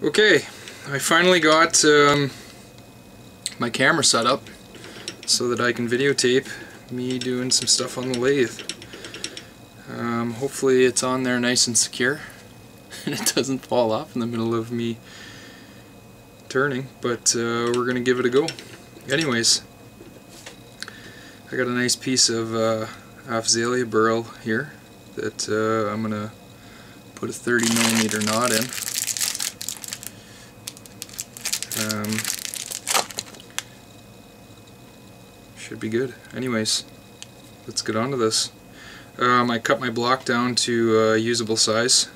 Okay, I finally got my camera set up so that I can videotape me doing some stuff on the lathe. Hopefully it's on there nice and secure and it doesn't fall off in the middle of me turning, but we're gonna give it a go. Anyways, I got a nice piece of Afzelia burl here that I'm gonna put a 30mm knot in. Should be good. Anyways, let's get on to this. I cut my block down to usable size,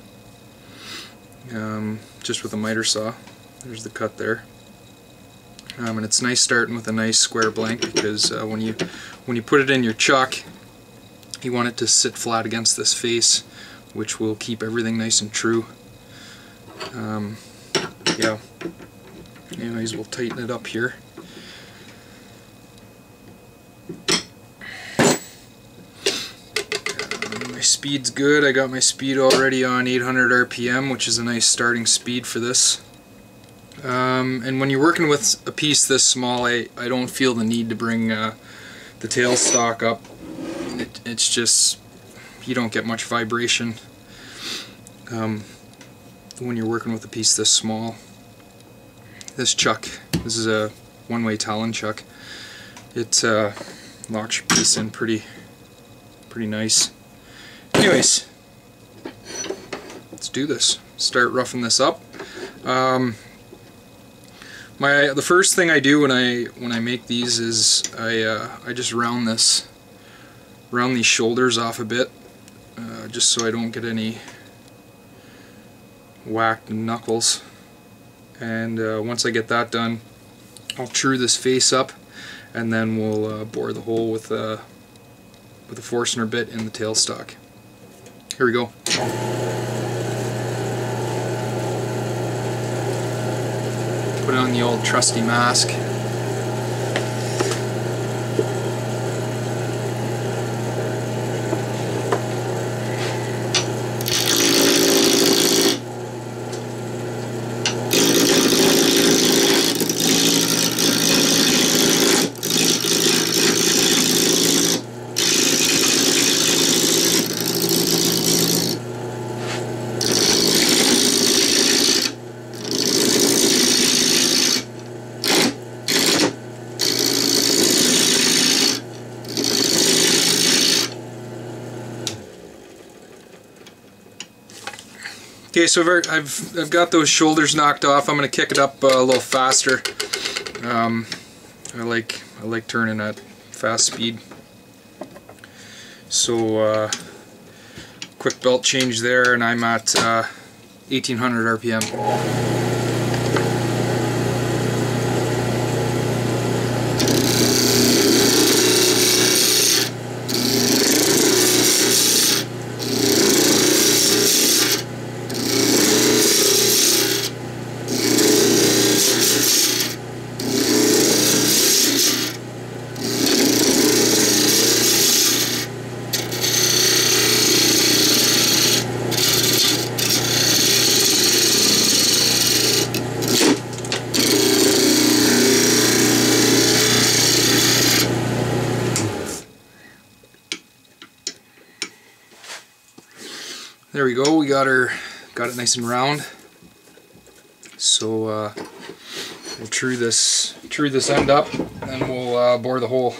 just with a miter saw. There's the cut there. And it's nice starting with a nice square blank, because when you put it in your chuck, you want it to sit flat against this face, which will keep everything nice and true. Yeah. Anyways, we'll tighten it up here. My speed's good. I got my speed already on 800 RPM, which is a nice starting speed for this. And when you're working with a piece this small, I don't feel the need to bring the tailstock up. It's just, you don't get much vibration when you're working with a piece this small. This chuck, this is a one-way Talon chuck. It locks your piece in pretty nice. Anyways, let's do this. Start roughing this up. The first thing I do when I make these is I just round these shoulders off a bit, just so I don't get any whacked knuckles. And once I get that done, I'll true this face up, and then we'll bore the hole with a Forstner bit in the tailstock. Here we go. Put on the old trusty mask. Okay, so I've got those shoulders knocked off. I'm going to kick it up a little faster. I like turning at fast speed. So quick belt change there, and I'm at 1800 RPM. There we go. We got it nice and round. So we'll true this end up, and we'll bore the hole.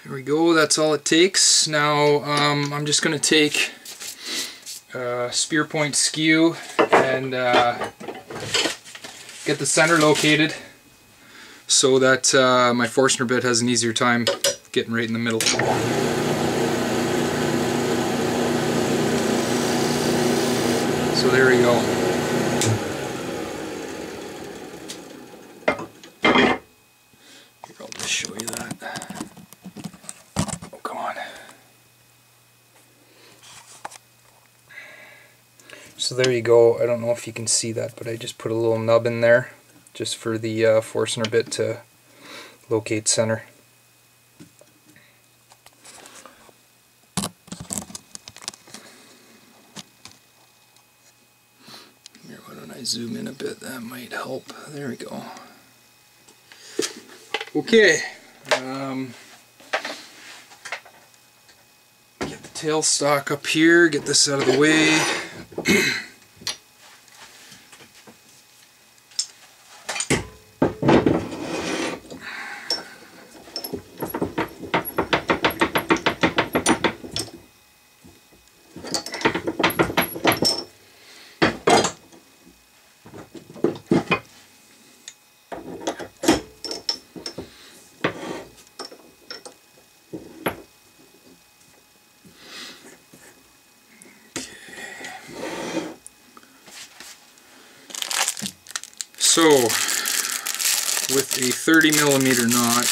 There we go, that's all it takes. Now I'm just going to take spear point skew and get the center located. so that my Forstner bit has an easier time getting right in the middle. So there we go. Here, I'll just show you that. Oh, come on. So there you go. I don't know if you can see that, but I just put a little nub in there just for the Forstner bit to locate center. Here, why don't I zoom in a bit? That might help. There we go. Okay. Get the tailstock up here, get this out of the way. So, with a 30mm knot,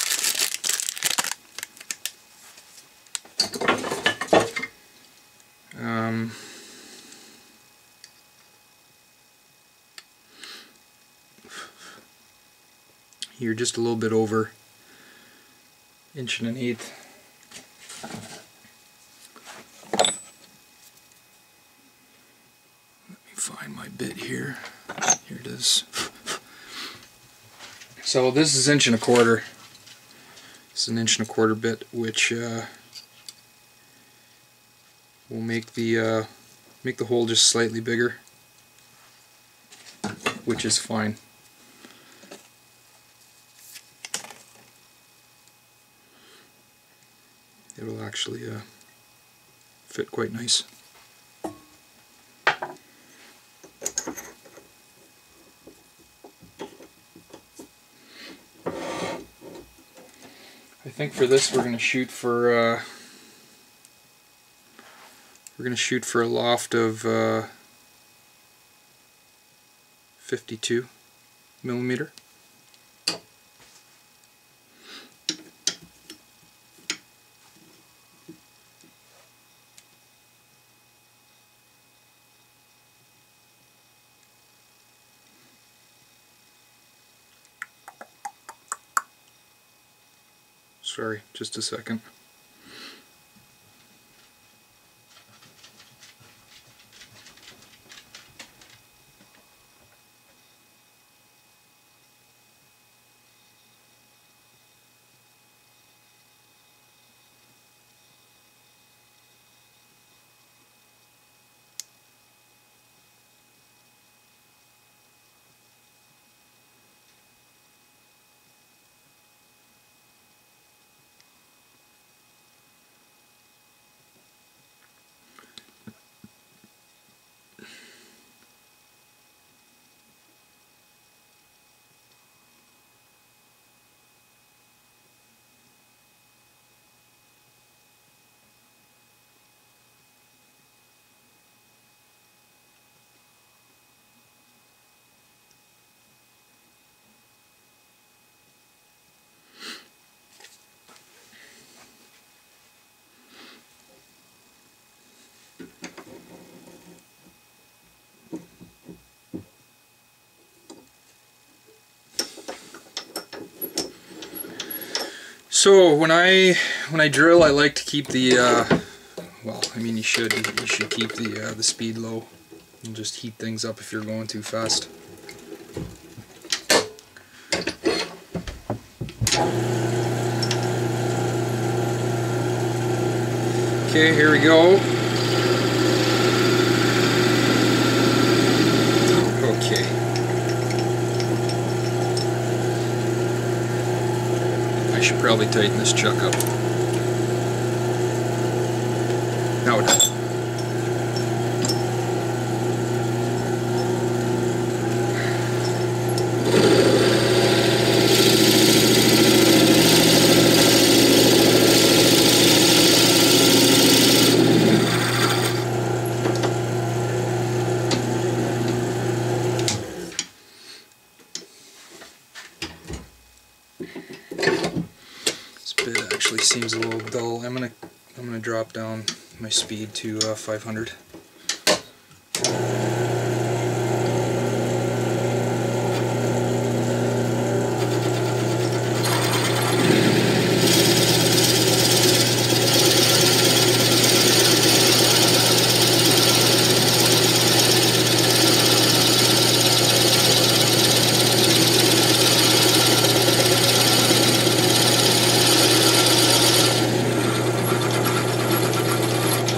you're just a little bit over 1 1/8 inches. Let me find my bit here. Here it is. So this is 1 1/4 inches. It's an 1 1/4 inch bit, which will make the hole just slightly bigger, which is fine. It'll actually fit quite nice. I think for this we're going to shoot for a loft of 52mm. Sorry, just a second. So when I drill, I like to keep the well, I mean you should keep the speed low and just heat things up if you're going too fast. Okay, here we go. Okay. I should probably tighten this chuck up. Now it does. This bit actually seems a little dull. I'm gonna drop down my speed to 500.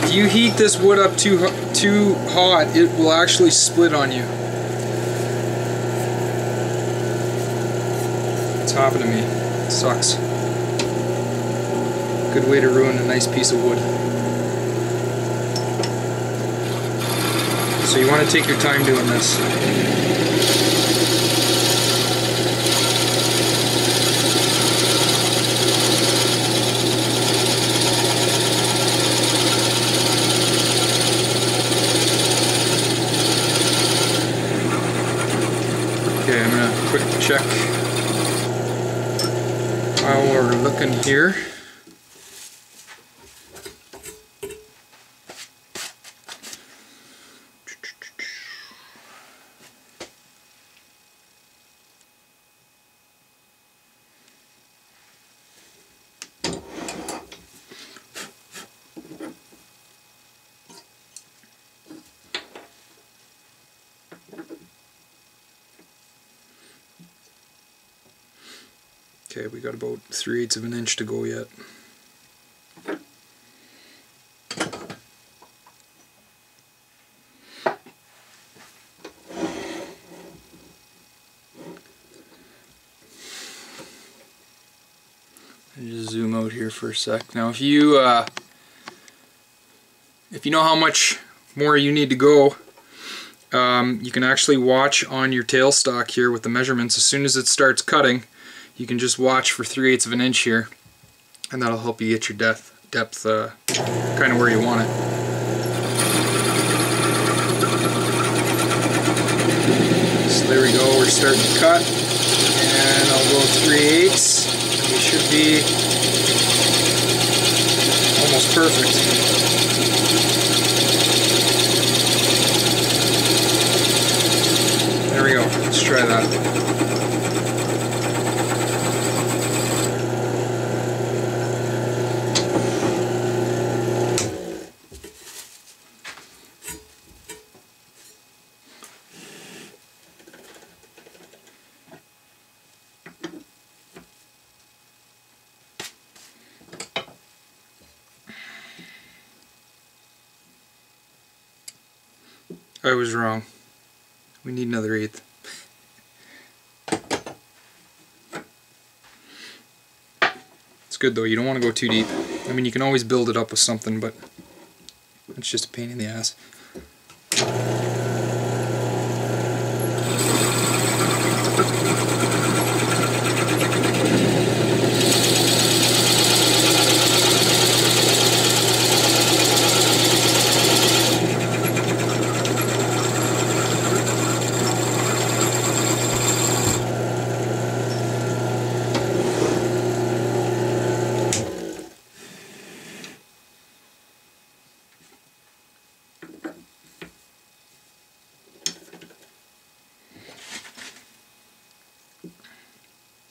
If you heat this wood up too hot, it will actually split on you. It's happened to me. It sucks. Good way to ruin a nice piece of wood. So you want to take your time doing this. Okay, I'm gonna quick check while we're looking here. Okay, we got about 3/8 of an inch to go yet. Just zoom out here for a sec. Now, if you know how much more you need to go, you can actually watch on your tailstock here with the measurements. As soon as it starts cutting, you can just watch for 3/8 of an inch here, and that'll help you get your depth kind of where you want it. So there we go, we're starting to cut, and I'll go 3/8, and we should be almost perfect. There we go, let's try that. I was wrong. We need another 1/8. It's good though, you don't want to go too deep. I mean, you can always build it up with something, but it's just a pain in the ass.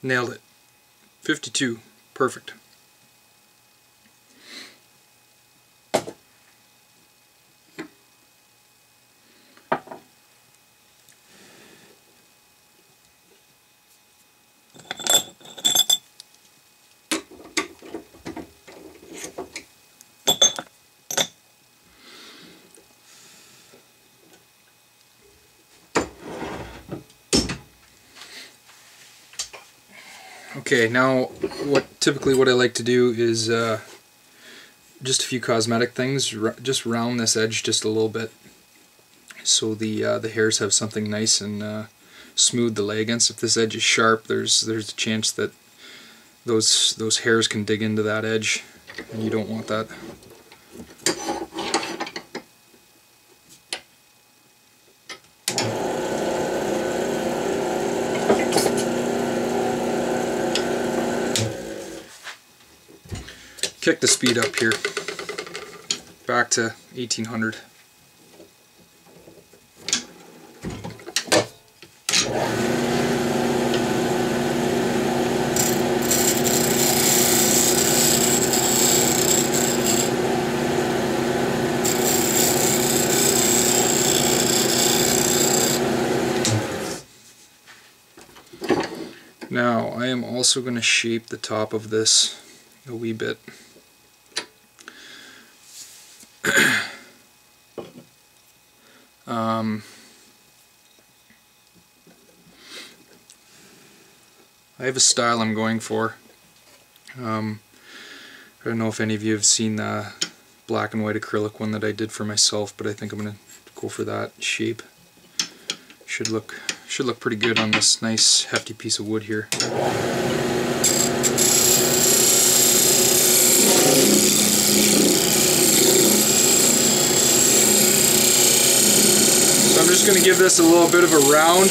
Nailed it. 52. Perfect. Okay, now typically what I like to do is just a few cosmetic things. Just round this edge just a little bit, so the hairs have something nice and smooth to lay against. If this edge is sharp, there's a chance that those hairs can dig into that edge, and you don't want that. kick the speed up here, back to 1800. Now, I am also going to shape the top of this a wee bit. I have a style I'm going for. I don't know if any of you have seen the black and white acrylic one that I did for myself, but I think I'm going to go for that shape. Should look pretty good on this nice hefty piece of wood here. So I'm just going to give this a little bit of a round.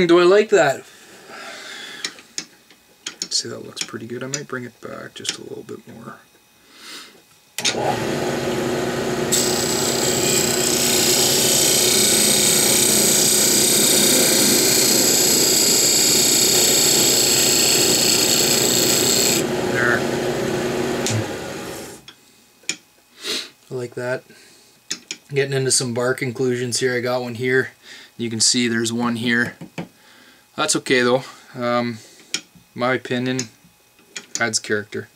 Do I like that? Let's see, that looks pretty good. I might bring it back just a little bit more. There. I like that. Getting into some bark inclusions here. I got one here. You can see there's one here. That's okay though. My opinion, adds character.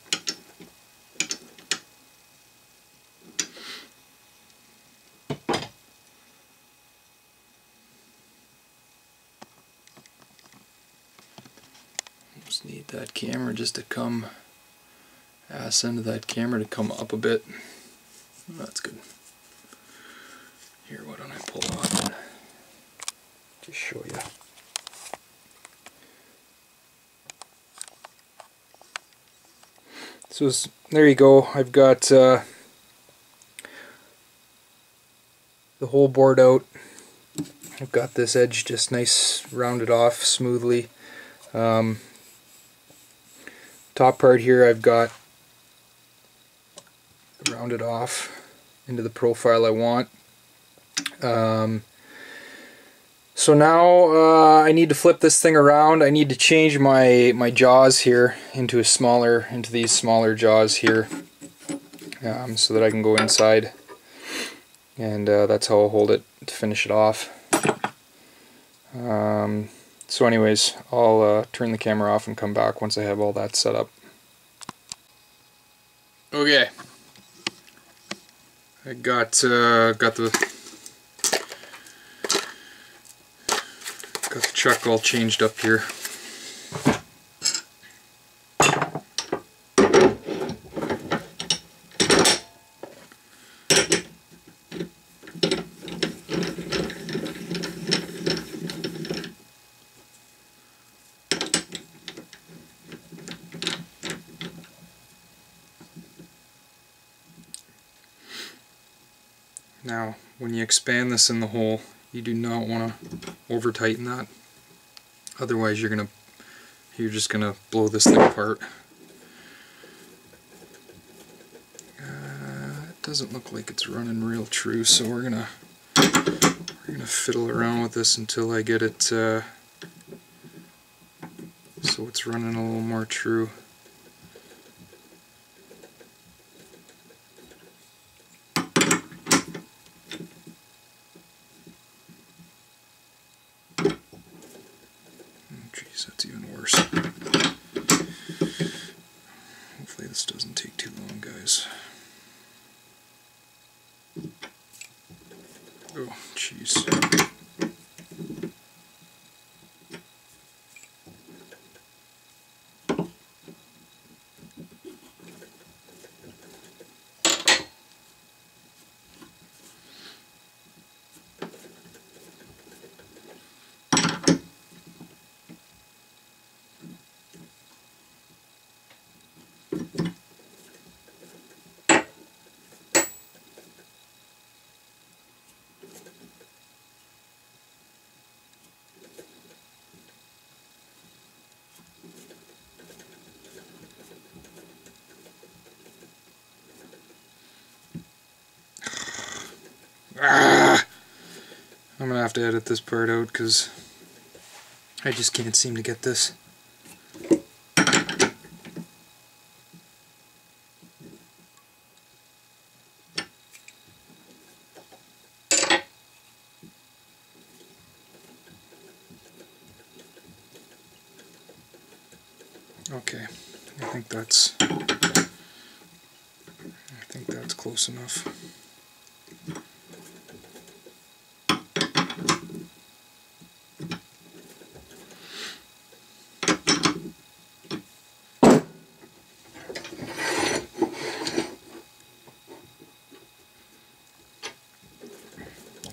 Just need that camera just to come, ass end of that camera to come up a bit. That's good. Here, why don't I pull off and just show you. So there you go. I've got the whole board out. I've got this edge just nice rounded off smoothly. Top part here I've got rounded off into the profile I want. So now I need to flip this thing around. I need to change my jaws here into these smaller jaws here, so that I can go inside, and that's how I'll hold it to finish it off. So anyways, I'll turn the camera off and come back once I have all that set up. Okay, I got the chuck all changed up here. Now, when you expand this in the hole, you do not want to over tighten that. Otherwise you're just gonna blow this thing apart. It doesn't look like it's running real true, so we're gonna fiddle around with this until I get it so it's running a little more true. That's even worse. Hopefully this doesn't take too long, guys. Oh, jeez. I'm gonna have to edit this part out because I just can't seem to get this. Okay, I think that's close enough.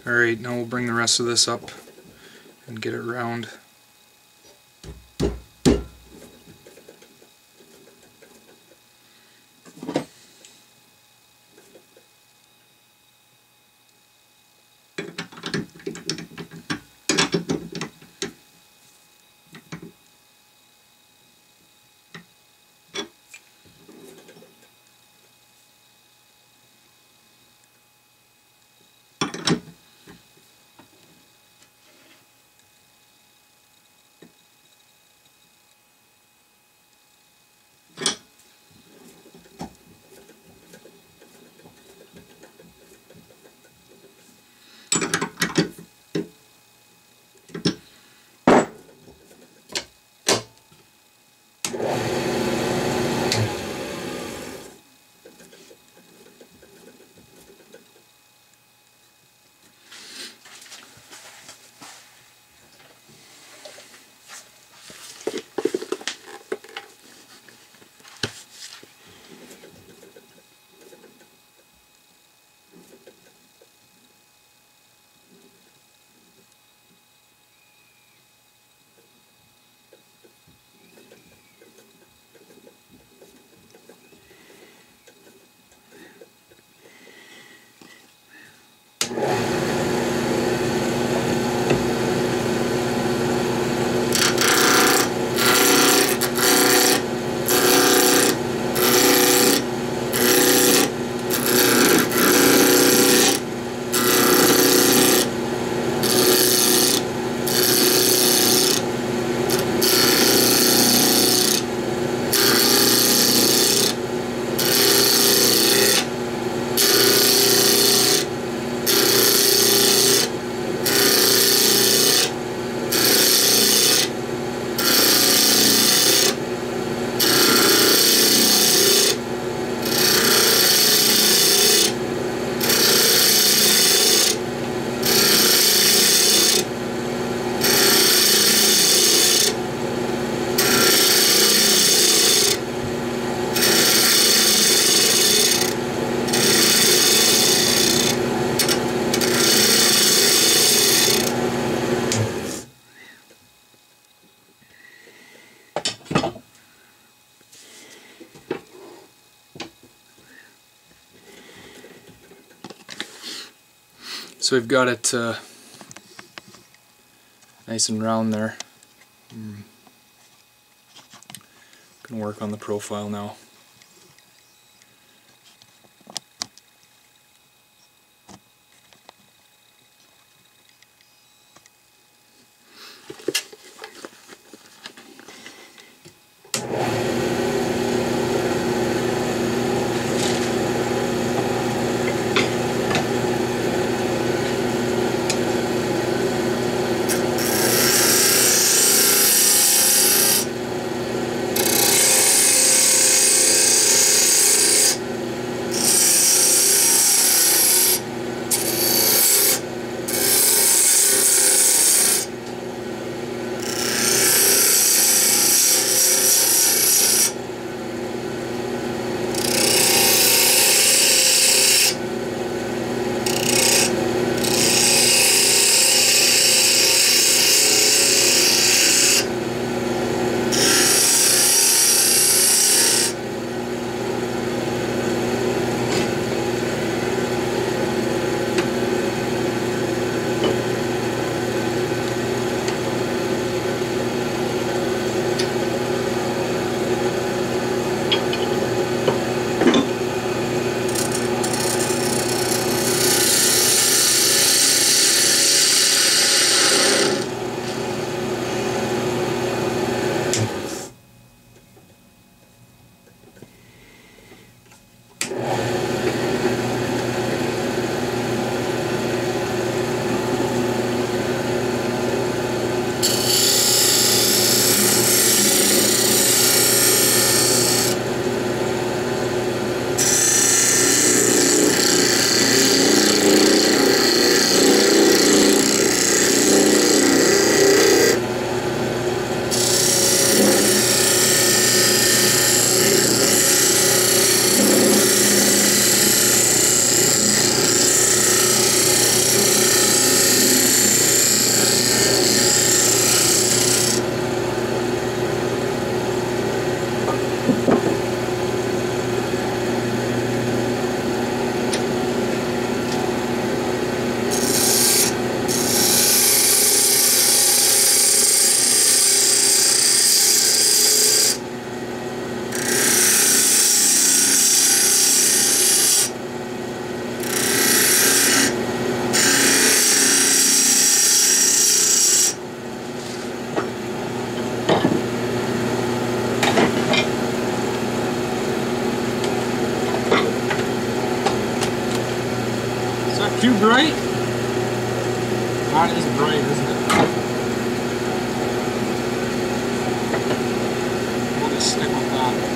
Alright, now we'll bring the rest of this up and get it round. So we've got it nice and round there. Gonna work on the profile now. that too bright? That is bright, isn't it? We'll just stick with that.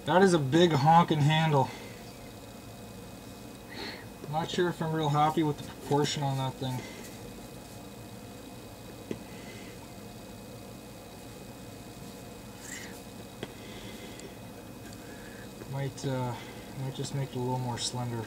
That is a big honking handle. I'm not sure if I'm real happy with the proportion on that thing. Might just make it a little more slender.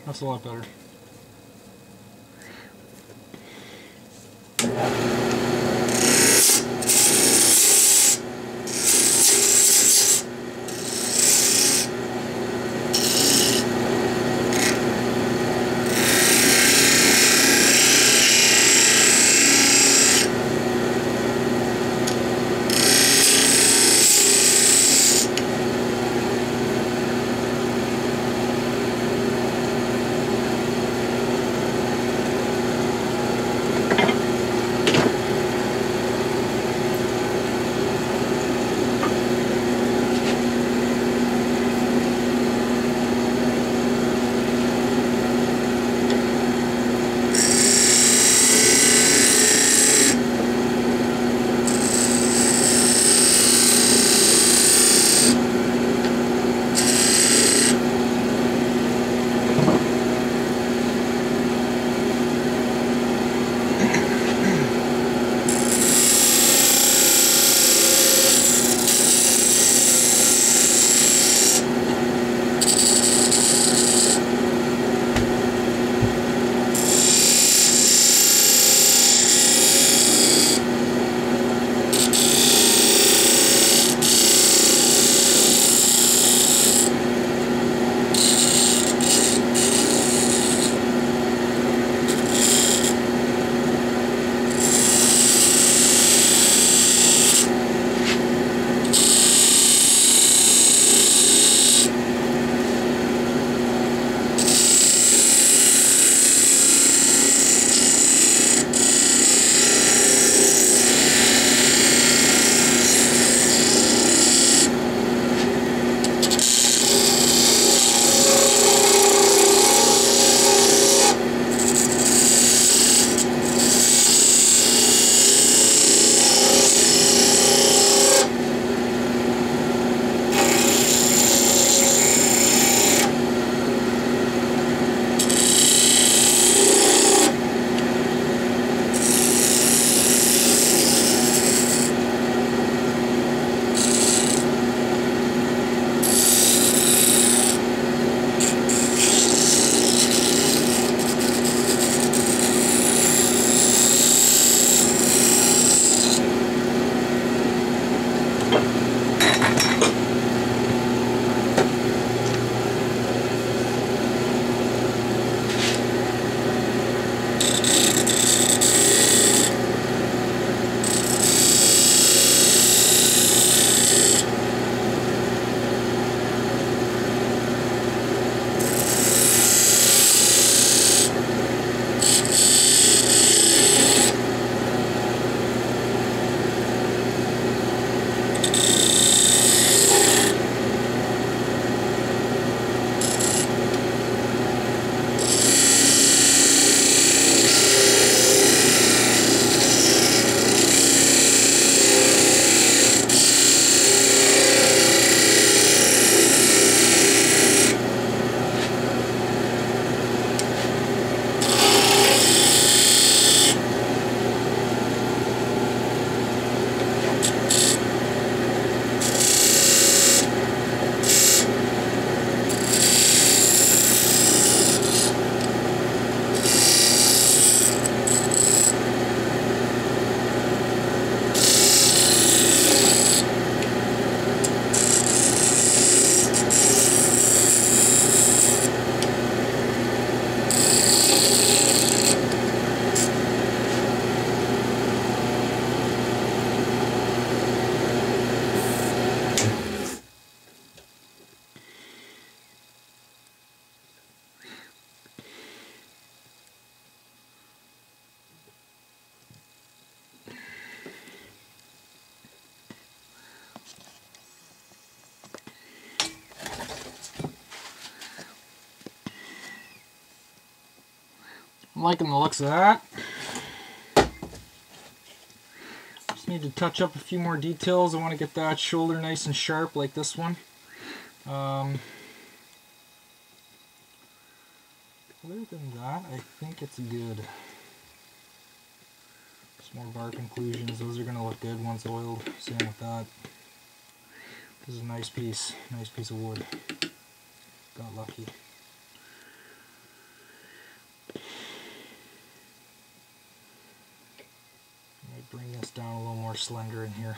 That's a lot better. liking the looks of that. Just need to touch up a few more details. I want to get that shoulder nice and sharp like this one. Other than that, I think it's good. Some more bark inclusions. Those are going to look good once oiled. Same with that. This is a nice piece of wood. Got lucky. Might bring this down a little more slender in here.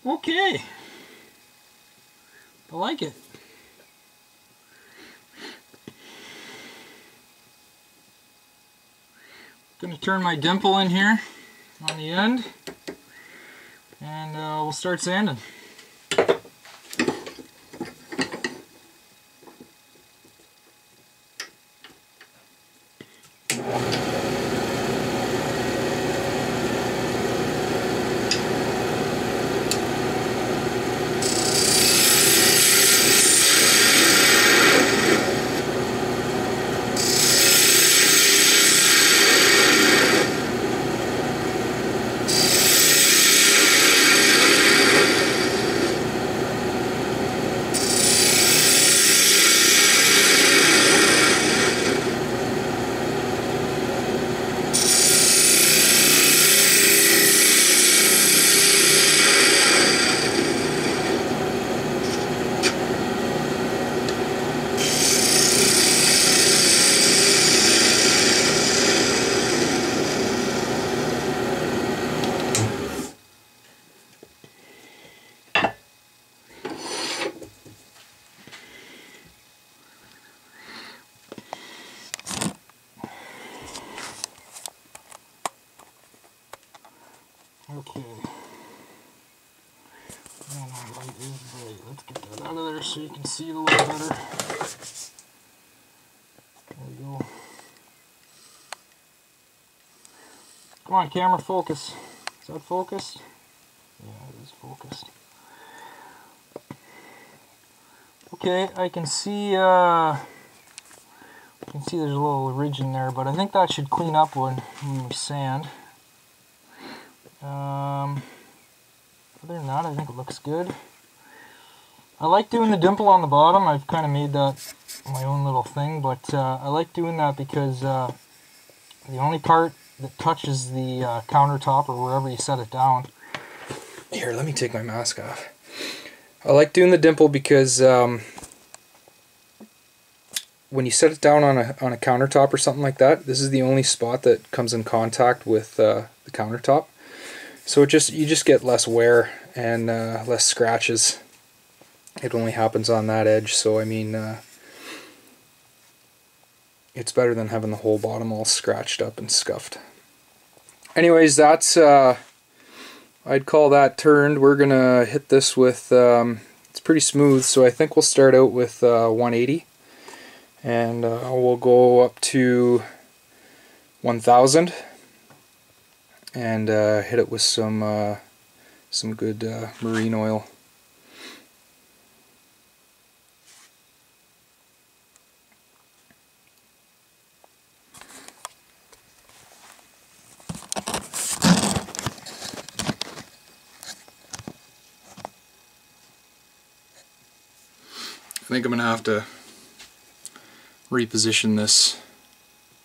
Okay, I like it. I'm going to turn my dimple in here on the end, and we'll start sanding. Okay. Oh, my light is bright. Let's get that out of there so you can see it a little better. There we go. Come on, camera, focus. Is that focused? Yeah, it is focused. Okay, I can see there's a little ridge in there, but I think that should clean up when we sand. Other than that, I think it looks good. I like doing the dimple on the bottom. I've kind of made that my own little thing, but I like doing that because the only part that touches the countertop or wherever you set it down. Here, let me take my mask off. I like doing the dimple because when you set it down on a countertop or something like that, this is the only spot that comes in contact with the countertop. So you just get less wear and less scratches. It only happens on that edge, so I mean, it's better than having the whole bottom all scratched up and scuffed. Anyways, that's I'd call that turned. We're gonna hit this with it's pretty smooth, so I think we'll start out with 180, and we'll go up to 1000. And hit it with some good marine oil. I think I'm gonna have to reposition this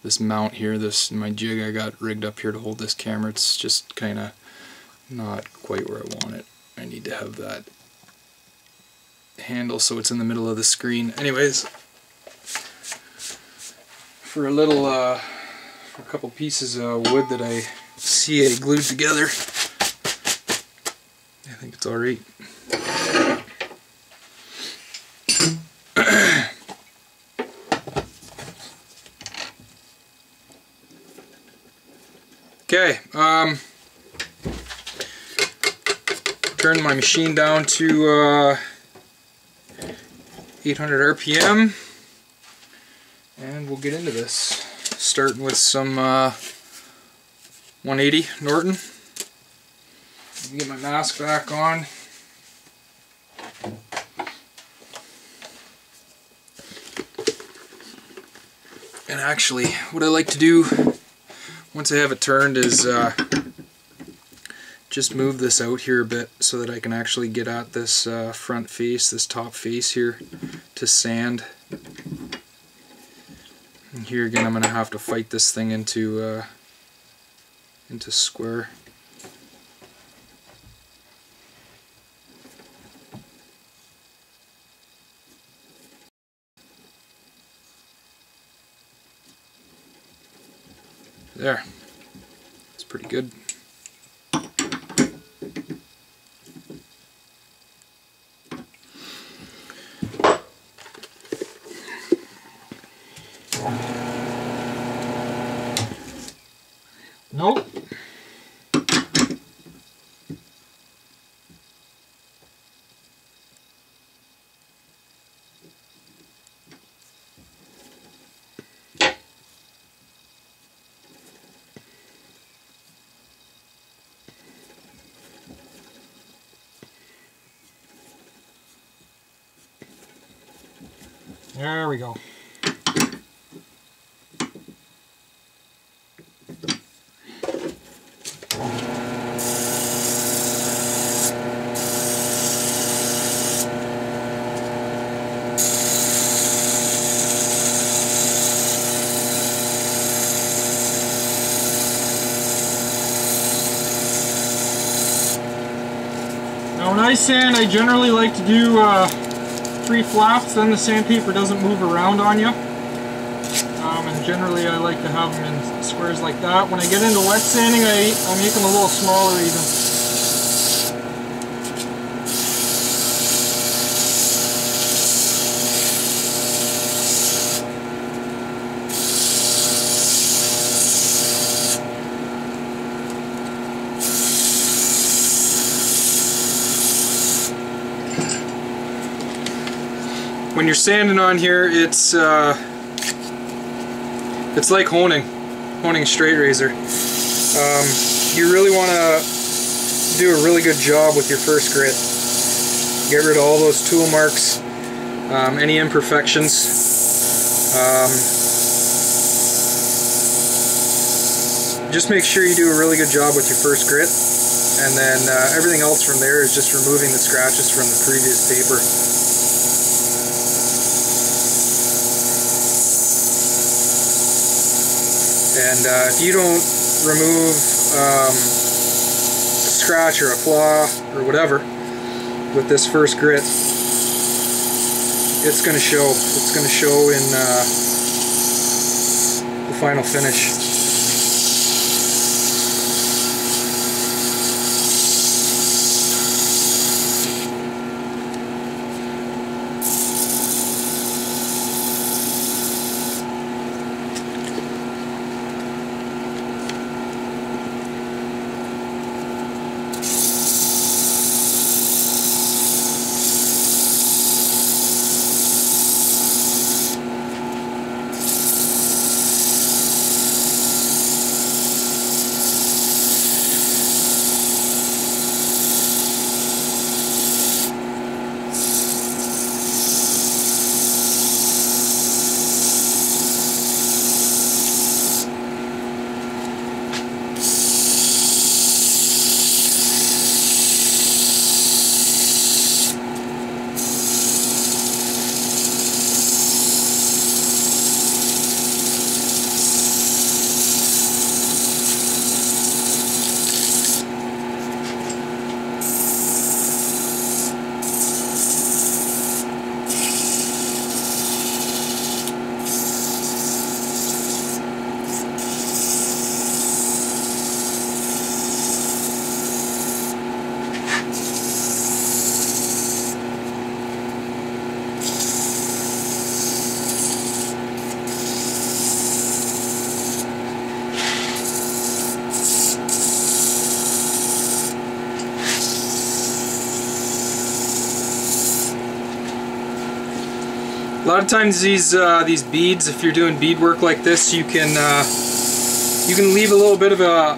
this mount here, my jig I got rigged up here to hold this camera, it's just kind of not quite where I want it. I need to have that handle so it's in the middle of the screen. Anyways, for a little, a couple pieces of wood that I CA glued together, I think it's alright. Okay, turn my machine down to 800 RPM, and we'll get into this. Starting with some 180 Norton. Let me get my mask back on. And actually, what I like to do once I have it turned is just move this out here a bit so that I can actually get at this front face, this top face here, to sand. And here again I'm going to have to fight this thing into square. There. That's pretty good. Nope. There we go. Now when I sand, I generally like to do 3 flaps, then the sandpaper doesn't move around on you. And generally I like to have them in squares like that. When I get into wet sanding, I make them a little smaller even. When you're sanding on here, it's like honing a straight razor. You really want to do a really good job with your first grit. Get rid of all those tool marks, any imperfections. Just make sure you do a really good job with your first grit, and then everything else from there is just removing the scratches from the previous paper. And if you don't remove a scratch or a flaw or whatever with this first grit, it's going to show. It's going to show in the final finish. lot of times these beads, if you're doing beadwork like this, you can leave a little bit of a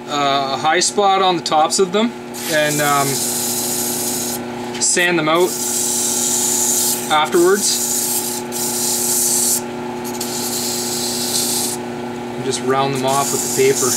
high spot on the tops of them and sand them out afterwards. And just round them off with the paper.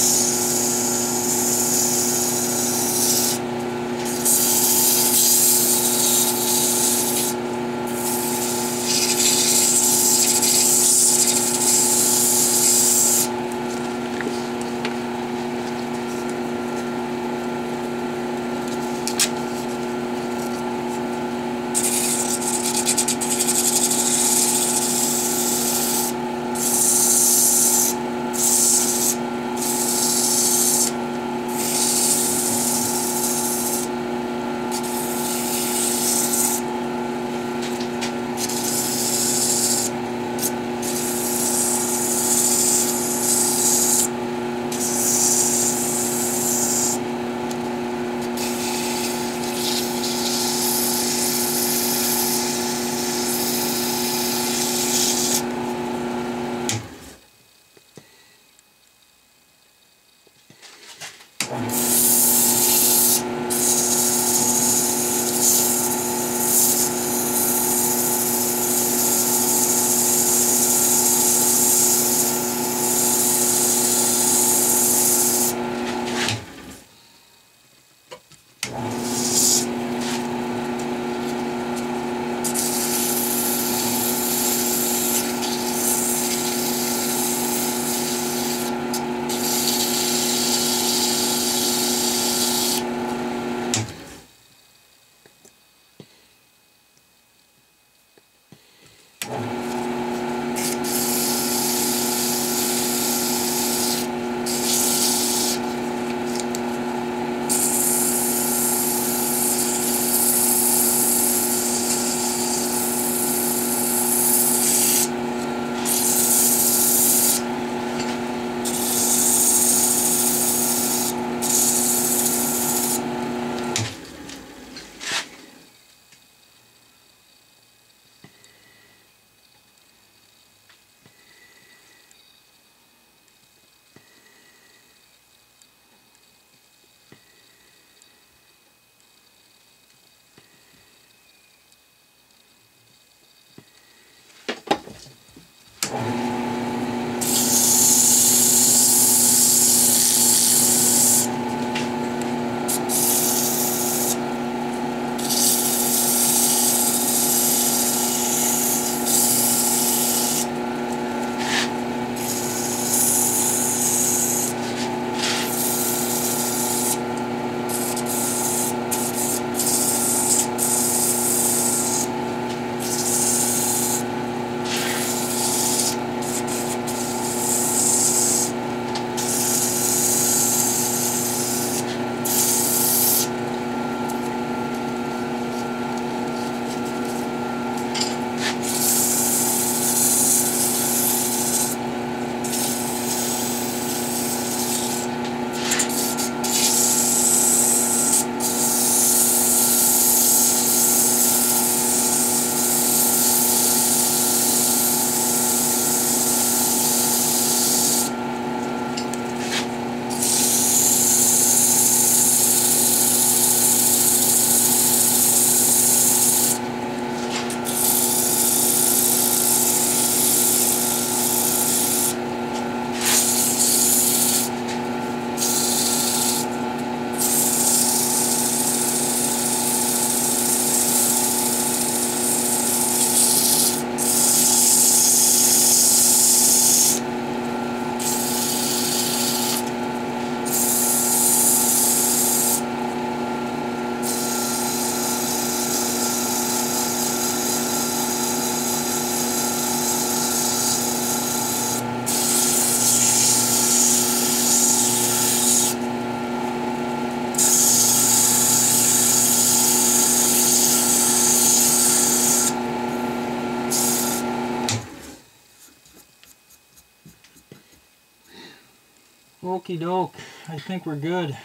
Okie doke, I think we're good.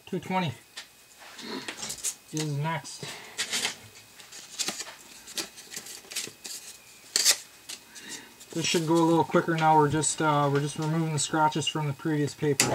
$2.20. is next. This should go a little quicker now. We're just removing the scratches from the previous paper.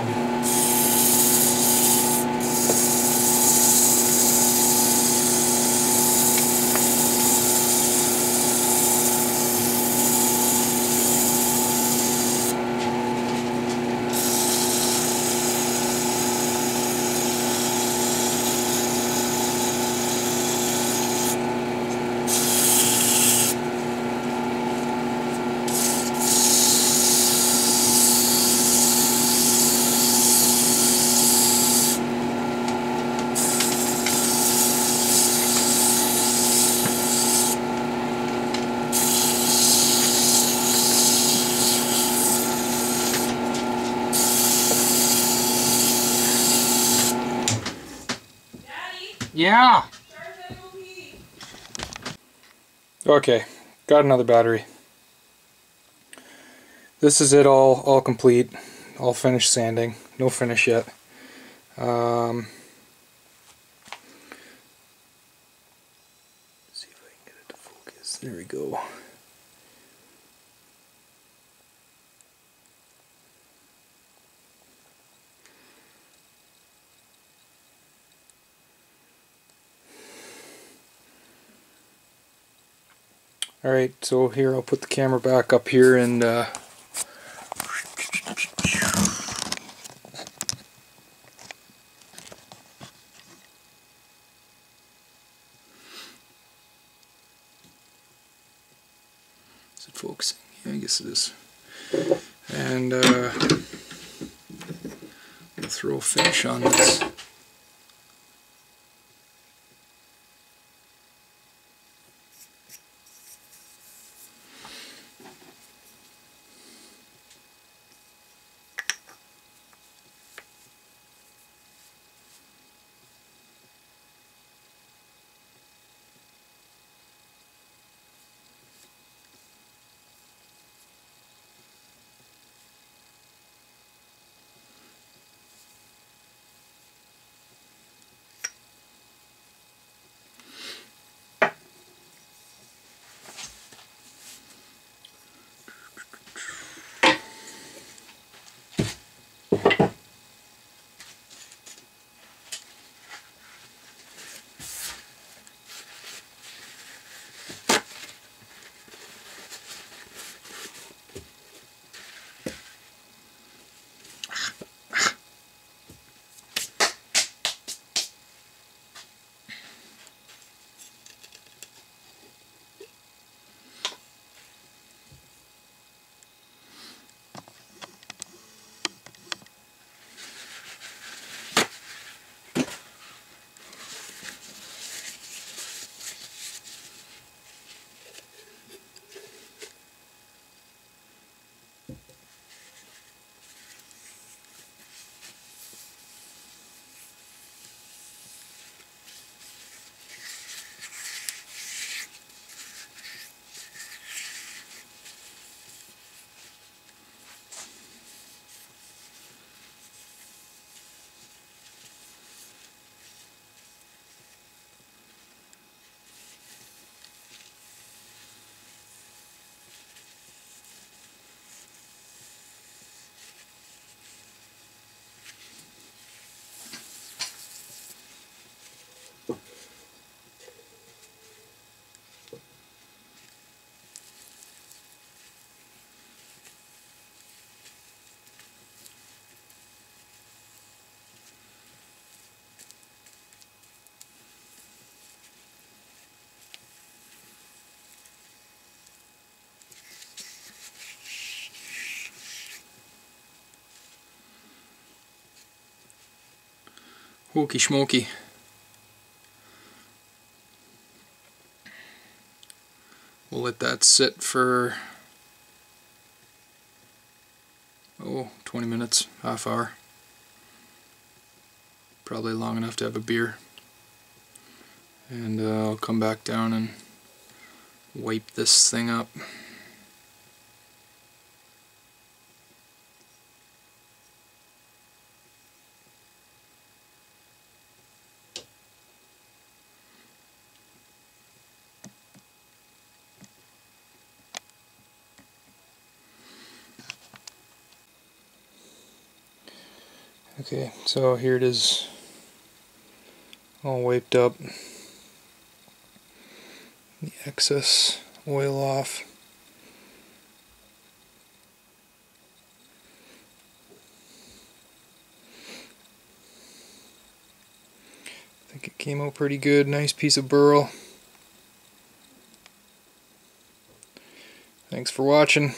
Yeah. Okay, got another battery. This is it, all complete, all finished sanding. No finish yet. See if I can get it to focus. There we go. Alright, so here I'll put the camera back up here and is it focusing? Yeah, I guess it is. And we'll throw a finish on this. Hokey smokey. We'll let that sit for 20 minutes, half hour. Probably long enough to have a beer. And I'll come back down and wipe this thing up. Okay, so here it is, all wiped up. The excess oil off. I think it came out pretty good. Nice piece of burl. Thanks for watching.